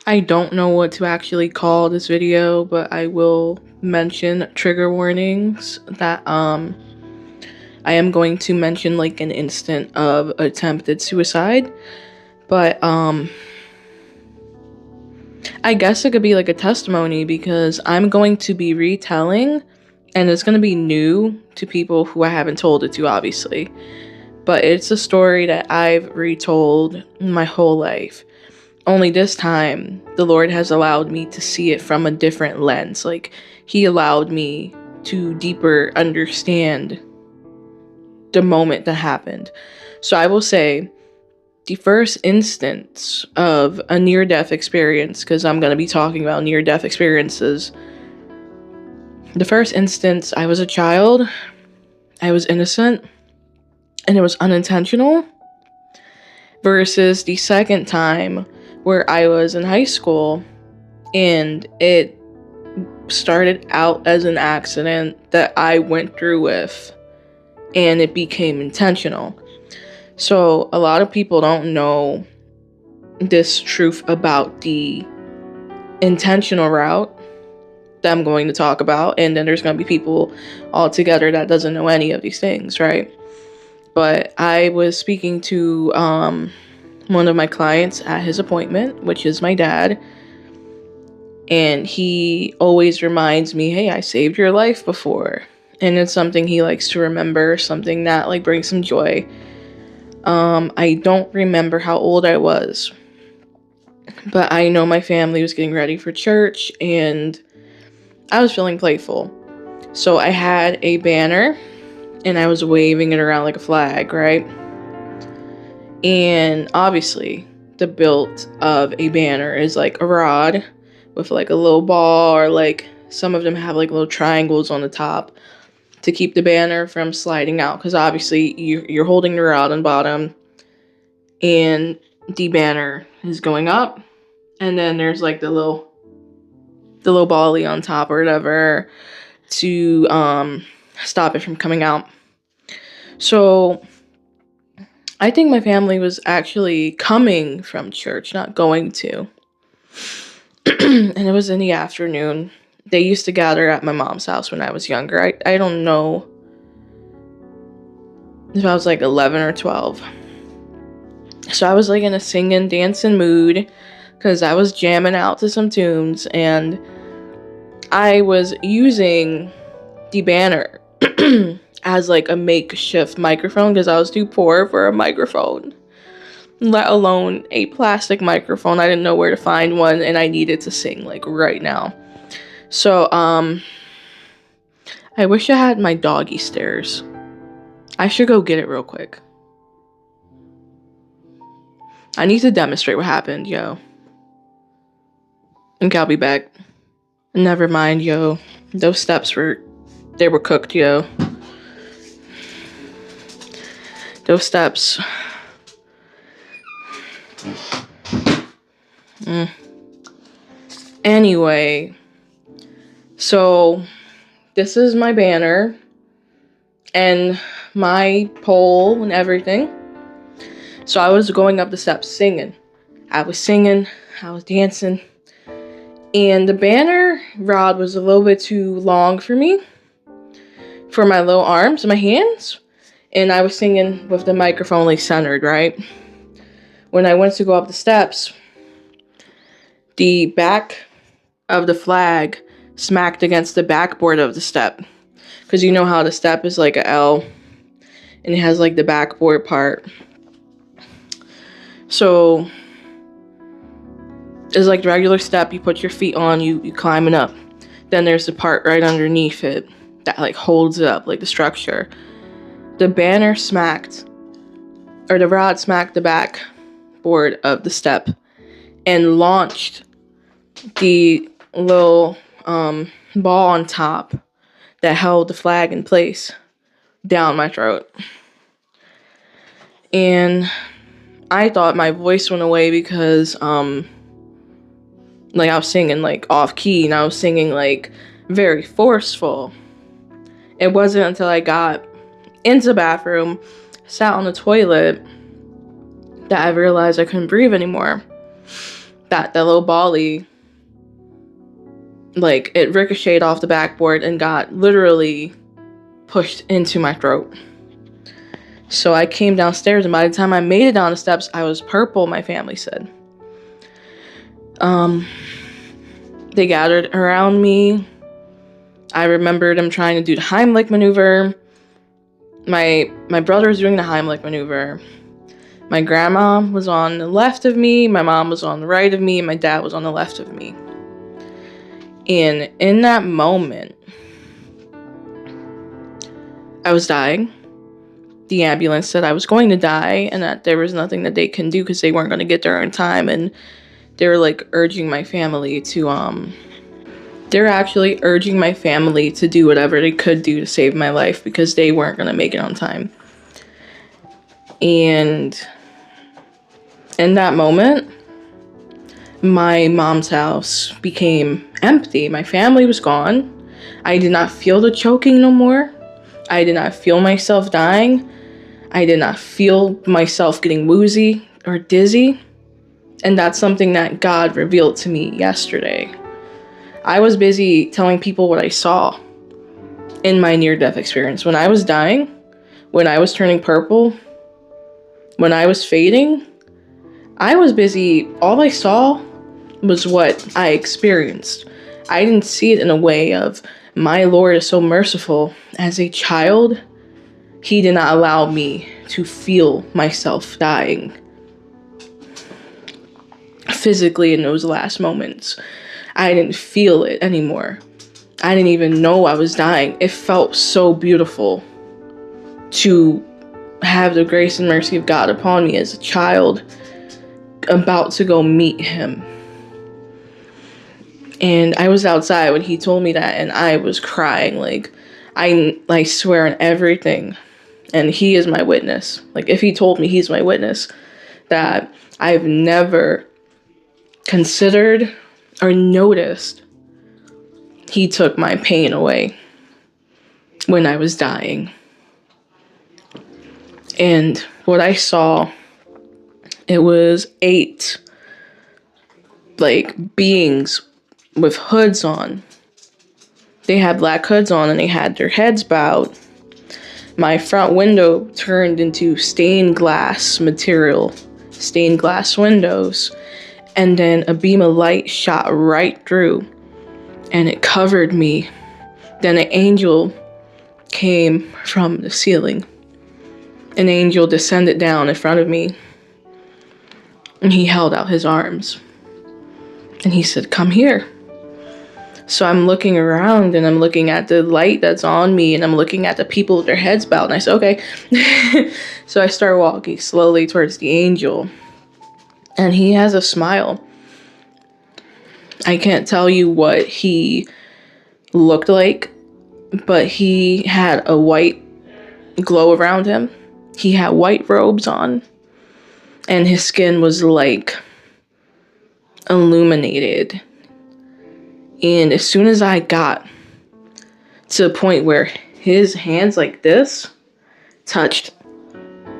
I don't know what to actually call this video, but I will mention trigger warnings that I am going to mention like an instant of attempted suicide, but I guess it could be like a testimony because I'm going to be retelling and it's going to be new to people who I haven't told it to, obviously. But it's a story that I've retold my whole life. Only this time, the Lord has allowed me to see it from a different lens. Like, He allowed me to deeper understand the moment that happened. So I will say, the first instance of a near-death experience, because I'm going to be talking about near-death experiences. The first instance, I was a child, I was innocent, and it was unintentional. Versus the second time, where I was in high school, and it started out as an accident that I went through with, and it became intentional. So a lot of people don't know this truth about the intentional route that I'm going to talk about, and then there's going to be people altogether that doesn't know any of these things, right? But I was speaking to one of my clients at his appointment, which is my dad, and he always reminds me, hey, I saved your life before, and it's something he likes to remember, something that like brings him joy. I don't remember how old I was, but I know my family was getting ready for church, and I was feeling playful. So I had a banner, and I was waving it around like a flag, right? And obviously, the build of a banner is like a rod with like a little ball, or like some of them have like little triangles on the top to keep the banner from sliding out, because obviously you're holding the rod on bottom and the banner is going up, and then there's like the little bally on top or whatever to stop it from coming out. So I think my family was actually coming from church, not going to. And it was in the afternoon. They used to gather at my mom's house when I was younger. I don't know if I was like 11 or 12. So I was like in a singing, dancing mood because I was jamming out to some tunes, and I was using the banner as like a makeshift microphone because I was too poor for a microphone, let alone a plastic microphone. I didn't know where to find one, and I needed to sing like right now. So I wish I had my doggy stairs. I should go get it real quick. I need to demonstrate what happened, yo. And I'll be back. Never mind, yo. Those steps were cooked, yo. Those steps. Anyway, so this is my banner and my pole and everything. So I was going up the steps singing. I was singing, I was dancing, and the banner rod was a little bit too long for me, for my little arms and my hands, and I was singing with the microphone like centered, right? When I went to go up the steps, the back of the flag smacked against the backboard of the step, because you know how the step is like a L and it has like the backboard part. So it's like the regular step, you put your feet on, you climbing up. Then there's the part right underneath it that like holds it up, like the structure. The banner smacked, or the rod smacked the backboard of the step and launched the little ball on top that held the flag in place down my throat. And I thought my voice went away because like I was singing like off key, and I was singing like very forceful. It wasn't until I got into the bathroom, sat on the toilet, that I realized I couldn't breathe anymore. that little volley, like, it ricocheted off the backboard and got literally pushed into my throat. So I came downstairs, and by the time I made it down the steps, I was purple, my family said. They gathered around me. I remember them trying to do the Heimlich maneuver. My brother was doing the Heimlich maneuver. My grandma was on the left of me, my mom was on the right of me, and my dad was on the left of me. And in that moment, I was dying. The ambulance said I was going to die and that there was nothing that they can do because they weren't going to get there in time. And they were like urging my family to, they're actually urging my family to do whatever they could do to save my life because they weren't going to make it on time. And in that moment, my mom's house became empty. My family was gone. I did not feel the choking no more. I did not feel myself dying. I did not feel myself getting woozy or dizzy. And that's something that God revealed to me yesterday. I was busy telling people what I saw in my near-death experience. When I was dying, when I was turning purple, when I was fading, I was busy. All I saw was what I experienced. I didn't see it in a way of, my Lord is so merciful. As a child, He did not allow me to feel myself dying physically in those last moments. I didn't feel it anymore. I didn't even know I was dying. It felt so beautiful to have the grace and mercy of God upon me as a child about to go meet Him. And I was outside when He told me that, and I was crying. Like, I swear on everything. And He is my witness. Like, if He told me, He's my witness. That I've never considered or noticed He took my pain away when I was dying. And what I saw, it was 8 beings with hoods on. They had black hoods on and they had their heads bowed. My front window turned into stained glass material, stained glass windows, and then a beam of light shot right through and it covered me. Then an angel came from the ceiling. An angel descended down in front of me and he held out his arms and he said, "Come here." So I'm looking around and I'm looking at the light that's on me and I'm looking at the people with their heads bowed, and I said, okay. So I start walking slowly towards the angel and he has a smile. I can't tell you what he looked like, but he had a white glow around him. He had white robes on and his skin was like illuminated. And as soon as I got to the point where his hands like this touched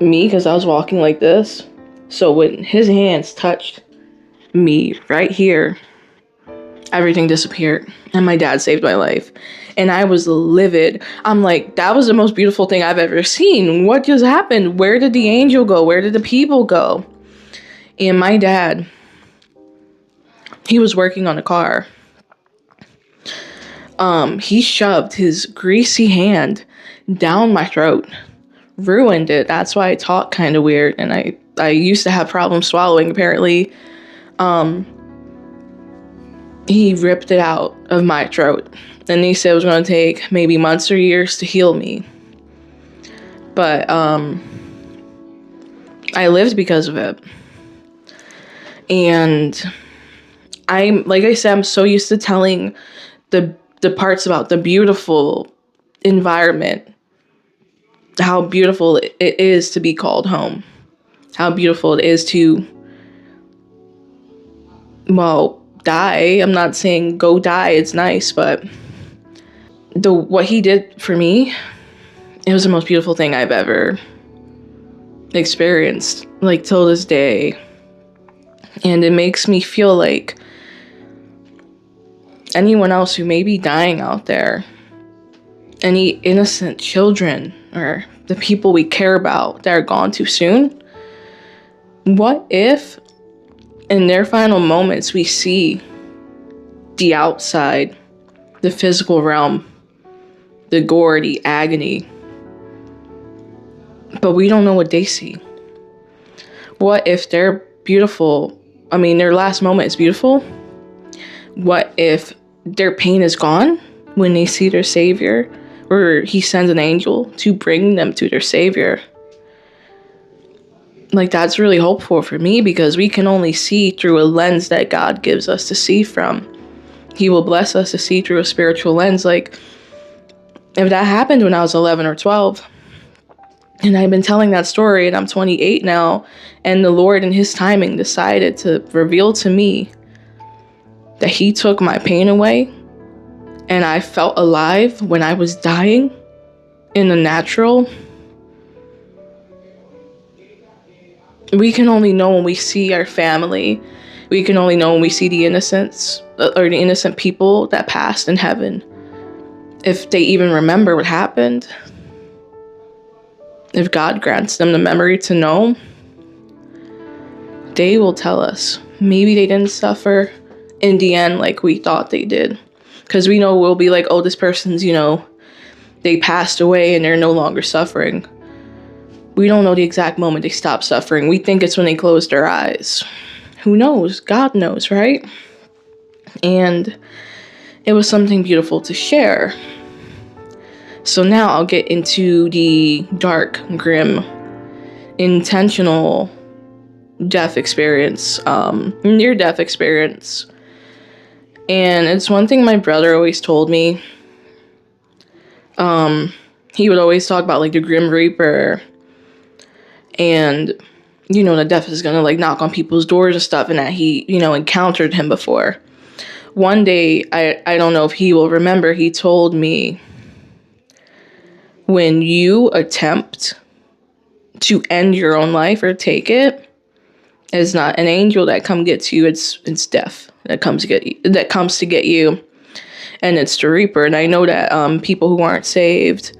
me, because I was walking like this, so when his hands touched me right here, everything disappeared and my dad saved my life. And I was livid. I'm like, that was the most beautiful thing I've ever seen. What just happened? Where did the angel go? Where did the people go? And my dad, he was working on a car. He shoved his greasy hand down my throat, ruined it. That's why I talk kind of weird, and I used to have problems swallowing, apparently. He ripped it out of my throat, and he said it was going to take maybe months or years to heal me. But, I lived because of it. And like I said, I'm so used to telling the parts about the beautiful environment, how beautiful it is to be called home, how beautiful it is to, well, die. I'm not saying go die, it's nice, but what he did for me, it was the most beautiful thing I've ever experienced. Like, till this day, And it makes me feel like anyone else who may be dying out there, any innocent children or the people we care about that are gone too soon, what if in their final moments we see the outside, the physical realm, the gore, the agony, but we don't know what they see? What if their last moment is beautiful? What if their pain is gone when they see their Savior, or he sends an angel to bring them to their Savior? Like, that's really hopeful for me, because we can only see through a lens that God gives us to see from. He will bless us to see through a spiritual lens. Like, if that happened when I was 11 or 12, and I've been telling that story, and I'm 28 now, and the Lord in his timing decided to reveal to me that he took my pain away, and I felt alive when I was dying in the natural. We can only know when we see our family. We can only know when we see the innocents, or the innocent people that passed in heaven, if they even remember what happened. If God grants them the memory to know, they will tell us. Maybe they didn't suffer in the end like we thought they did. Because we know we'll be like, oh, this person's, they passed away and they're no longer suffering. We don't know the exact moment they stopped suffering. We think it's when they closed their eyes. Who knows? God knows, right? And it was something beautiful to share. So now I'll get into the dark, grim, intentional death experience, near-death experience. And it's one thing my brother always told me. He would always talk about, like, the Grim Reaper, and, the death is gonna, like, knock on people's doors and stuff, and that he, encountered him before. One day, I don't know if he will remember, he told me, when you attempt to end your own life or take it, it's not an angel that gets you, it's death that comes to get you, and it's the Reaper. And I know that people who aren't saved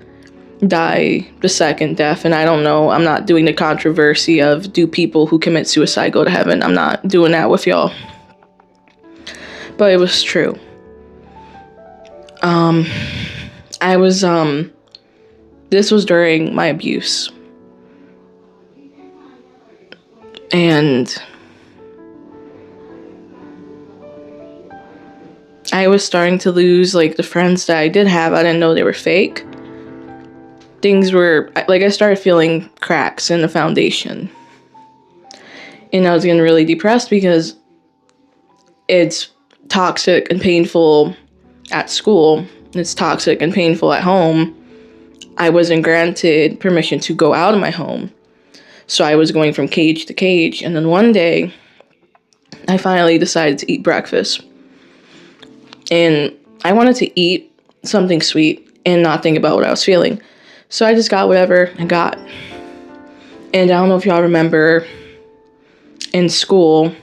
die the second death, and I don't know, I'm not doing the controversy of, do people who commit suicide go to heaven? I'm not doing that with y'all, but it was true. This was during my abuse, and I was starting to lose, like, the friends that I did have. I didn't know they were fake. Things were, like, I started feeling cracks in the foundation, and I was getting really depressed because it's toxic and painful at school. It's toxic and painful at home. I wasn't granted permission to go out of my home. So I was going from cage to cage. And then one day, I finally decided to eat breakfast. And I wanted to eat something sweet and not think about what I was feeling. So I just got whatever I got. And I don't know if y'all remember, in school,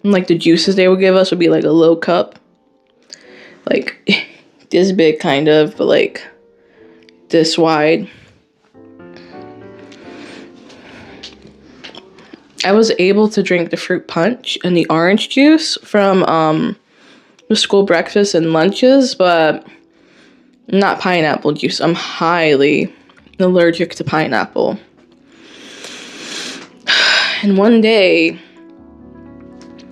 like, the juices they would give us would be like a little cup. Like, this big kind of, but like this wide. I was able to drink the fruit punch and the orange juice from the school breakfast and lunches, but not pineapple juice. I'm highly allergic to pineapple. And one day,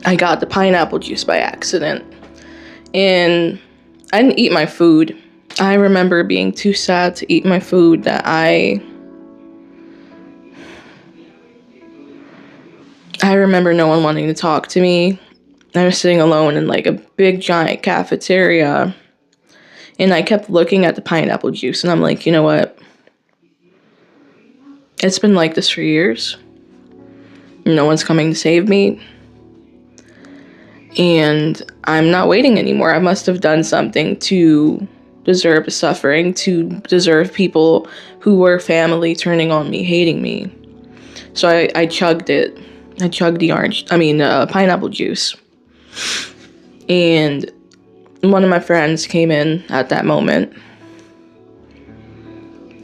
I got the pineapple juice by accident, and I didn't eat my food. I remember being too sad to eat my food that I remember no one wanting to talk to me. I was sitting alone in, like, a big giant cafeteria, and I kept looking at the pineapple juice, and I'm like, you know what? It's been like this for years. No one's coming to save me. And I'm not waiting anymore. I must have done something to deserve the suffering, to deserve people who were family turning on me, hating me. So I chugged it. I chugged the pineapple juice. And one of my friends came in at that moment,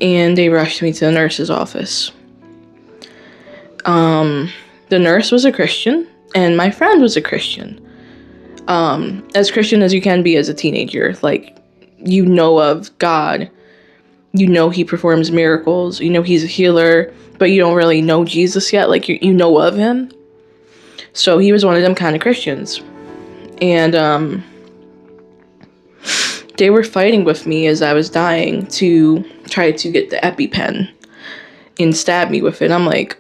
and they rushed me to the nurse's office. The nurse was a Christian, and my friend was a Christian. As Christian as you can be as a teenager. Like, you know of God. You know he performs miracles. You know he's a healer, but you don't really know Jesus yet. Like, you know of him. So he was one of them kind of Christians. And they were fighting with me as I was dying to try to get the EpiPen and stab me with it. I'm like,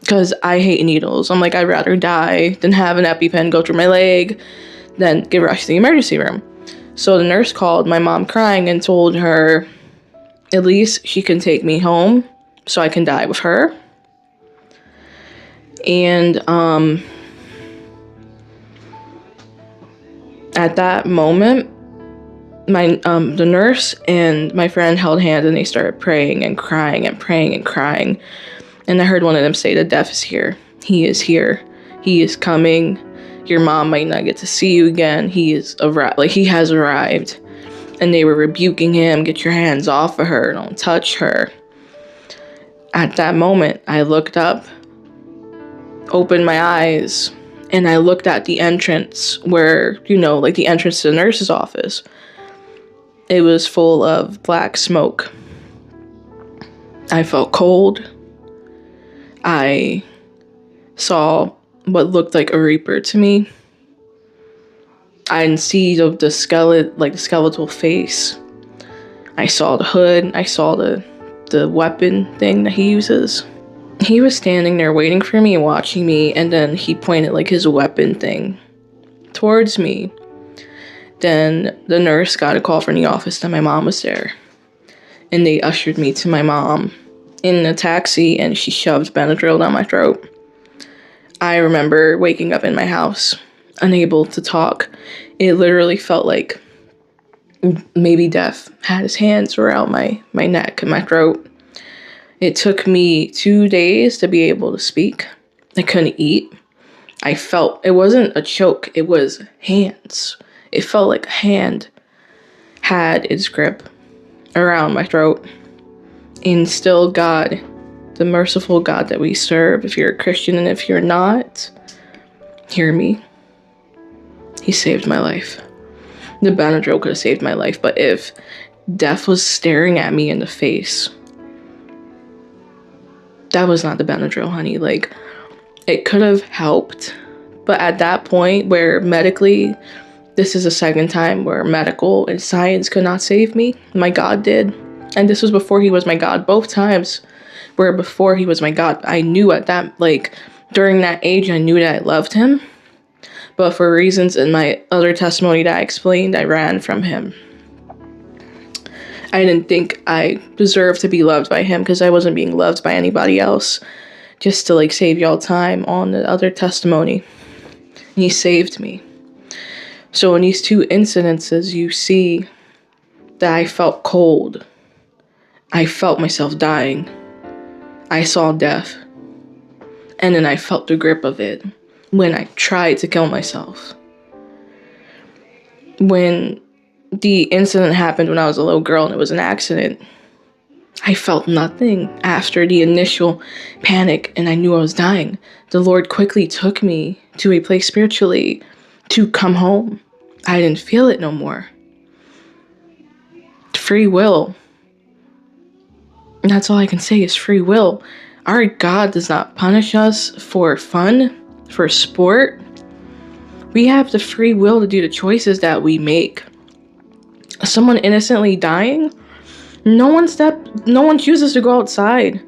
because I hate needles. I'm like, I'd rather die than have an EpiPen go through my leg than get rushed to the emergency room. So the nurse called my mom crying and told her at least she can take me home so I can die with her. And at that moment, the nurse and my friend held hands and they started praying and crying and praying and crying. And I heard one of them say, the death is here. He is here. He is coming. Your mom might not get to see you again. He has arrived. And they were rebuking him. Get your hands off of her. Don't touch her. At that moment, I looked up, opened my eyes, and I looked at the entrance where, like the entrance to the nurse's office. It was full of black smoke. I felt cold. I saw what looked like a reaper to me. I didn't see the skeletal face. I saw the hood. I saw the weapon thing that he uses. He was standing there waiting for me, watching me, and then he pointed his weapon thing towards me. Then the nurse got a call from the office that my mom was there. And they ushered me to my mom in a taxi, and she shoved Benadryl down my throat. I remember waking up in my house, unable to talk. It literally felt like maybe death had his hands around my neck and my throat. It took me 2 days to be able to speak. I couldn't eat. I felt, it wasn't a choke, it was hands. It felt like a hand had its grip around my throat. And still God, the merciful God that we serve, if you're a Christian and if you're not, hear me. He saved my life. The Benadryl could have saved my life, but if death was staring at me in the face, that was not the Benadryl, honey. It could have helped, but at that point where medically, this is the second time where medical and science could not save me, my God did. And this was before he was my God. Both times were before he was my God. I knew at that, during that age, I knew that I loved him. But for reasons in my other testimony that I explained, I ran from him. I didn't think I deserved to be loved by him because I wasn't being loved by anybody else. Just to save y'all time on the other testimony. And he saved me. So in these two incidences, you see that I felt cold. I felt myself dying. I saw death. And then I felt the grip of it when I tried to kill myself. When the incident happened when I was a little girl and it was an accident, I felt nothing after the initial panic and I knew I was dying. The Lord quickly took me to a place spiritually to come home. I didn't feel it no more. Free will. And that's all I can say is free will. Our God does not punish us for fun, for sport. We have the free will to do the choices that we make. Someone innocently dying, no one chooses to go outside,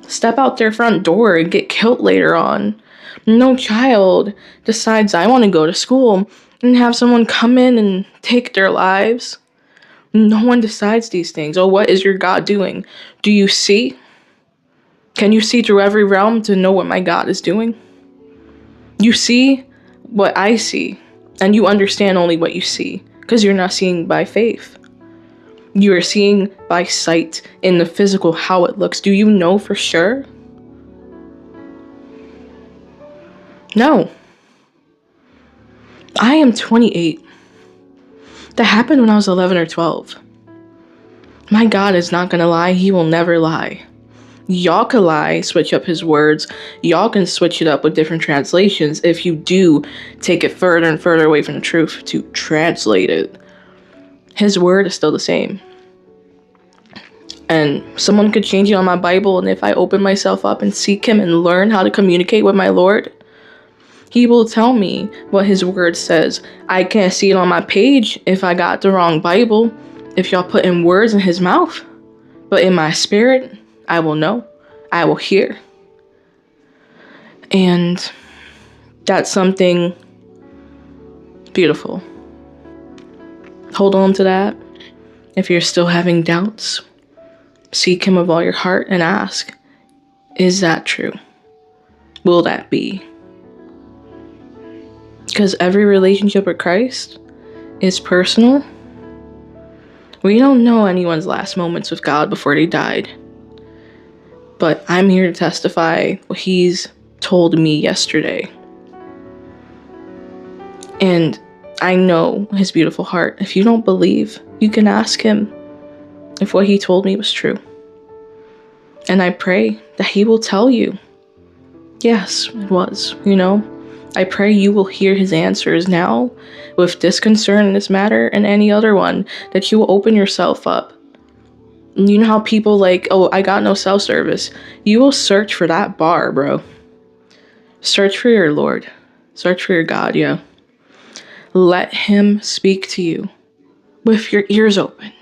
step out their front door and get killed later on. No child decides I want to go to school and have someone come in and take their lives. No one decides these things. Oh, what is your God doing? Do you see? Can you see through every realm to know what my God is doing? You see what I see, and you understand only what you see, because you're not seeing by faith. You are seeing by sight in the physical how it looks. Do you know for sure? No. I am 28. That happened when I was 11 or 12. My God is not gonna lie. He will never lie. Y'all can lie, switch up his words. Y'all can switch it up with different translations if you do take it further and further away from the truth to translate it. His word is still the same. And someone could change it on my Bible, and if I open myself up and seek him and learn how to communicate with my Lord, he will tell me what his word says. I can't see it on my page if I got the wrong Bible, if y'all put in words in his mouth. But in my spirit, I will know. I will hear. And that's something beautiful. Hold on to that. If you're still having doubts, seek him with all your heart and ask, is that true? Will that be? Because every relationship with Christ is personal. We don't know anyone's last moments with God before they died. But I'm here to testify what he's told me yesterday. And I know his beautiful heart. If you don't believe, you can ask him if what he told me was true. And I pray that he will tell you, yes, it was, I pray you will hear his answers now with this concern in this matter and any other one, that you will open yourself up. You know how people like, oh, I got no cell service. You will search for that bar, bro. Search for your Lord. Search for your God, yeah. Let him speak to you with your ears open.